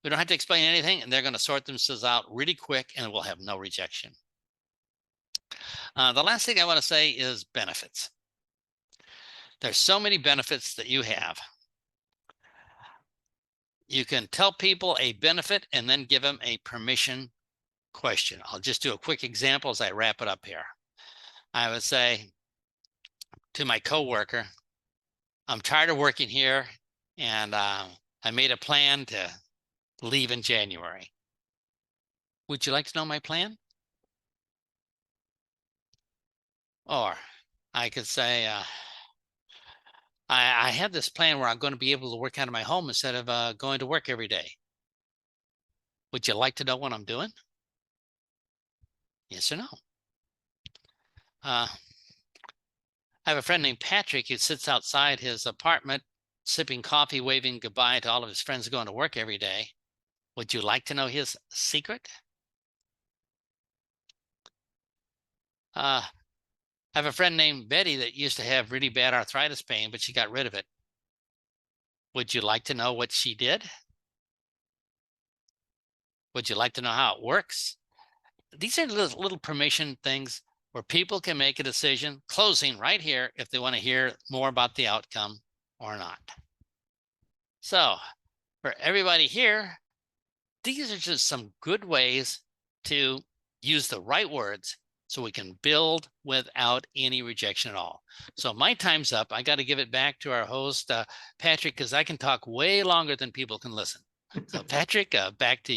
We don't have to explain anything, and they're going to sort themselves out really quick, and we'll have no rejection. The last thing I want to say is benefits. There's so many benefits that you have. You can tell people a benefit and then give them a permission question. I'll just do a quick example as I wrap it up here. I would say to my coworker, I'm tired of working here, and I made a plan to leave in January. Would you like to know my plan? Or I could say, I have this plan where I'm going to be able to work out of my home instead of going to work every day. Would you like to know what I'm doing? Yes or no? I have a friend named Patrick who sits outside his apartment, sipping coffee, waving goodbye to all of his friends going to work every day. Would you like to know his secret? I have a friend named Betty that used to have really bad arthritis pain, but she got rid of it. Would you like to know what she did? Would you like to know how it works? These are little permission things where people can make a decision, closing right here, if they want to hear more about the outcome or not. So for everybody here, these are just some good ways to use the right words so we can build without any rejection at all. So my time's up. I got to give it back to our host, Patrick, because I can talk way longer than people can listen. So Patrick, back to you.